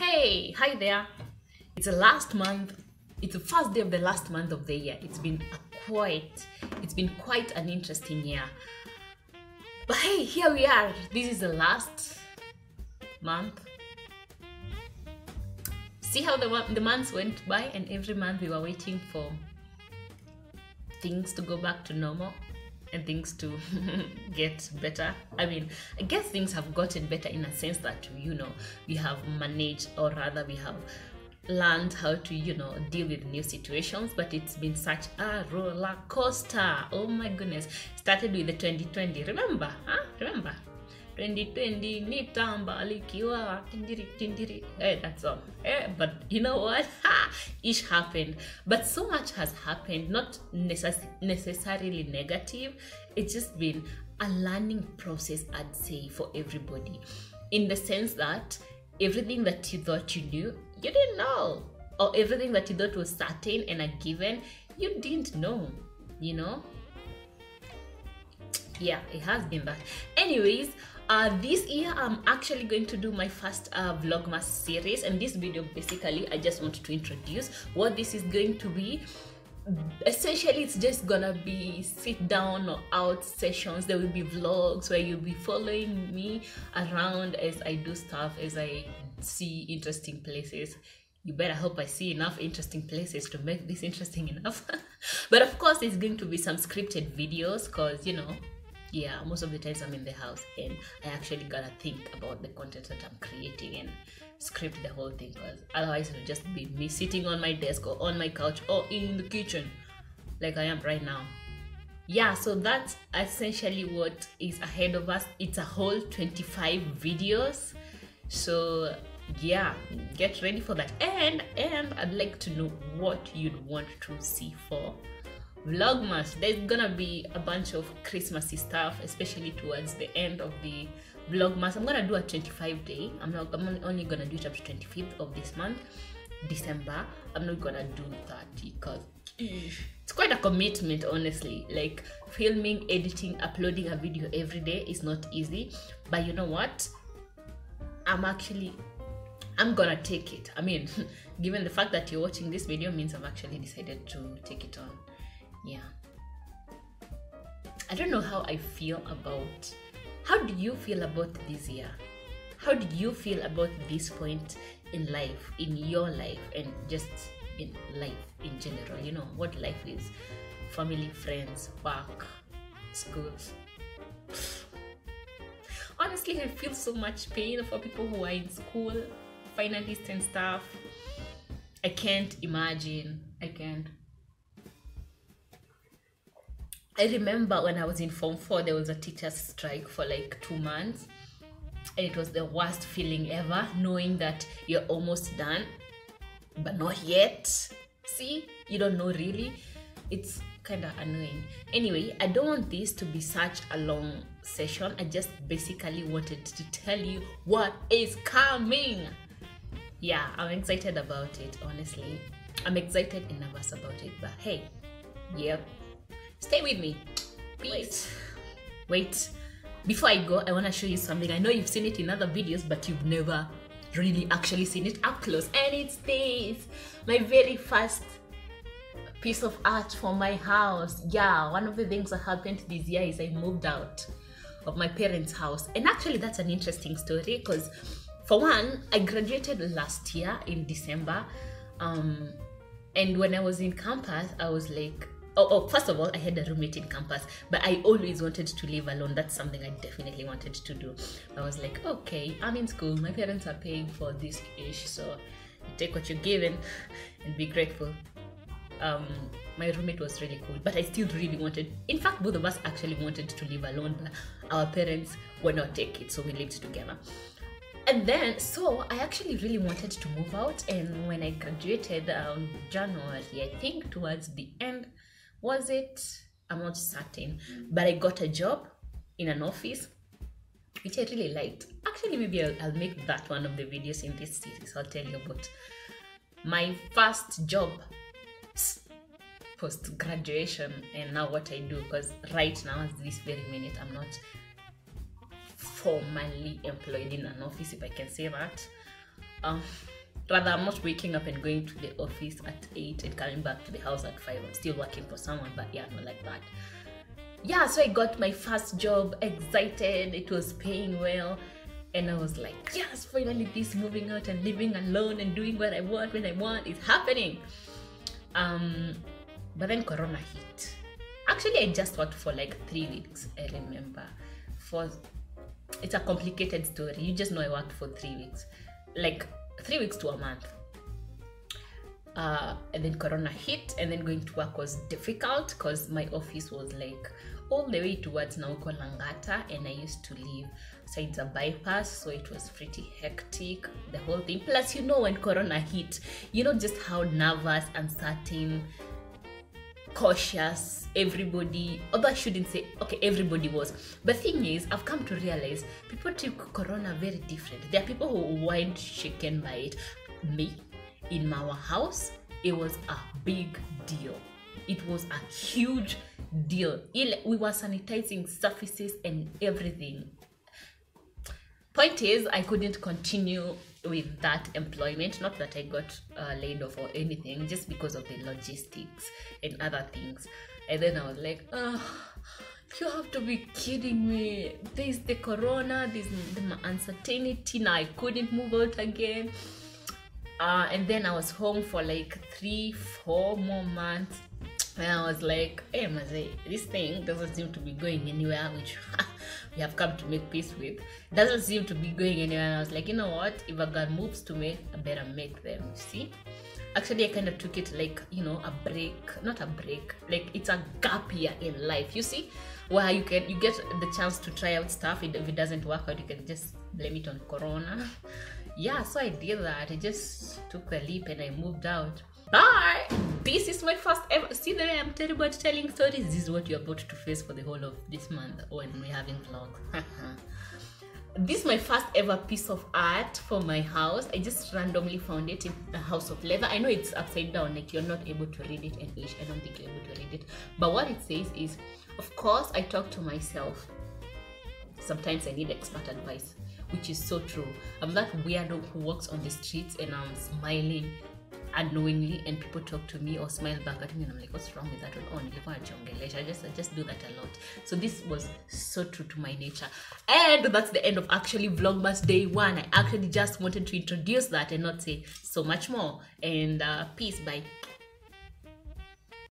Hey, hi there. It's the last month. It's the first day of the last month of the year. It's been quite an interesting year. But hey, here we are. This is the last month. See how the months went by, and every month we were waiting for things to go back to normal and things to get better. I mean, I guess things have gotten better in a sense that, we have managed, or rather we have learned how to, deal with new situations, but it's been such a roller coaster. Oh my goodness. Started with the 2020. Remember? 2020 nitamba likiwa tindiri. That's all. But you know what? Ish happened. But so much has happened, not necessarily negative. It's just been a learning process, I'd say, for everybody. In the sense that everything that you thought you knew, you didn't know. Or everything that you thought was certain and a given, you didn't know, Yeah, it has been that. Anyways, this year I'm actually going to do my first Vlogmas series, and this video basically I just wanted to introduce what this is going to be. Essentially, it's just gonna be sit down or out sessions. There will be vlogs where you'll be following me around as I do stuff, as I see interesting places. You better hope I see enough interesting places to make this interesting enough. But of course, it's going to be some scripted videos because, yeah, most of the times I'm in the house and I actually gotta think about the content that I'm creating and script the whole thing, because otherwise it'll just be me sitting on my desk or on my couch or in the kitchen like I am right now. Yeah, so that's essentially what is ahead of us. It's a whole 25 videos, so yeah, get ready for that. And I'd like to know what you'd want to see for Vlogmas. There's gonna be a bunch of Christmassy stuff, especially towards the end of the Vlogmas. I'm gonna do a 25-day. I'm only gonna do it up to 25th of this month, December. I'm not gonna do 30 because it's quite a commitment, honestly. Like filming, editing, uploading a video every day is not easy. But you know what? I'm gonna take it. I mean, given the fact that you're watching this video means I've actually decided to take it on. Yeah, I don't know how I feel about. How do you feel about this year? How do you feel about this point in life, in your life, and just in life in general? What life is: family, friends, work, schools. Honestly, I feel so much pain for people who are in school, finalists and stuff. I can't imagine. I remember when I was in Form 4, there was a teacher's strike for like 2 months. And it was the worst feeling ever, knowing that you're almost done, but not yet. See, you don't know really. It's kind of annoying. Anyway, I don't want this to be such a long session. I just basically wanted to tell you what is coming. Yeah, I'm excited about it, honestly. I'm excited and nervous about it, but hey, yep. Stay with me. Please. Wait. Before I go, I want to show you something. I know you've seen it in other videos, but you've never really actually seen it up close. And it's this. My very first piece of art for my house. Yeah, one of the things that happened this year is I moved out of my parents' house. And actually, that's an interesting story because, for one, I graduated last year in December. And when I was in campus, I was like, first of all, I had a roommate in campus, but I always wanted to live alone. That's something I definitely wanted to do. I was like, okay, I'm in school. My parents are paying for this ish, so you take what you're given and be grateful. My roommate was really cool, but I still really wanted. In fact, both of us actually wanted to live alone, but our parents would not take it, so we lived together. And then, so I actually really wanted to move out, and when I graduated January, I think towards the end, was it? I'm not certain, but I got a job in an office, which I really liked. Actually, maybe I'll make that one of the videos in this series. I'll tell you about my first job post-graduation and now what I do, because right now, at this very minute, I'm not formally employed in an office, if I can say that. Rather, I'm not waking up and going to the office at 8 and coming back to the house at 5. I'm still working for someone, but yeah, not like that. Yeah, so I got my first job, excited, it was paying well, and I was like, yes, finally this moving out and living alone and doing what I want when I want is happening. But then Corona hit. Actually, I just worked for like 3 weeks, I remember. It's a complicated story. You just know I worked for 3 weeks. Like 3 weeks to a month. And then Corona hit, and then going to work was difficult because my office was like all the way towards Nauko Langata, and I used to live sides a bypass, so it was pretty hectic, the whole thing. Plus, you know, when Corona hit, you know just how nervous, uncertain, cautious everybody, although I shouldn't say, okay, everybody was. But the thing is, I've come to realize people took Corona very different. There are people who weren't shaken by it. Me, in our house, it was a big deal. It was a huge deal. We were sanitizing surfaces and everything. Point is, I couldn't continue with that employment. Not that I got laid off or anything, just because of the logistics and other things. And then I was like, oh, you have to be kidding me. There's the Corona, there's the uncertainty. Now I couldn't move out again. And then I was home for like 3-4 more months. And I was like, hey, Maze, this thing doesn't seem to be going anywhere, which we have come to make peace with. Doesn't seem to be going anywhere. And I was like, you know what? If a girl moves to me, I better make them, see? Actually, I kind of took it like, you know, a break. Not a break. Like, it's a gap year in life, you see? Where you get the chance to try out stuff. If it doesn't work out, you can just blame it on Corona. Yeah, so I did that. I just took the leap and I moved out. Bye! This is my first ever. See the way I'm terrible at telling stories? This is what you're about to face for the whole of this month when we're having vlogs. This is my first ever piece of art for my house. I just randomly found it in a house of leather. I know it's upside down, like you're not able to read it in English. I don't think you're able to read it. But what it says is, of course, I talk to myself. Sometimes I need expert advice, which is so true. I'm that weirdo who walks on the streets and I'm smiling unknowingly, and people talk to me or smile back at me, and I'm like, what's wrong with that one? I just do that a lot. So this was so true to my nature. And that's the end of actually Vlogmas day 1. I actually just wanted to introduce that and not say so much more. And peace, bye.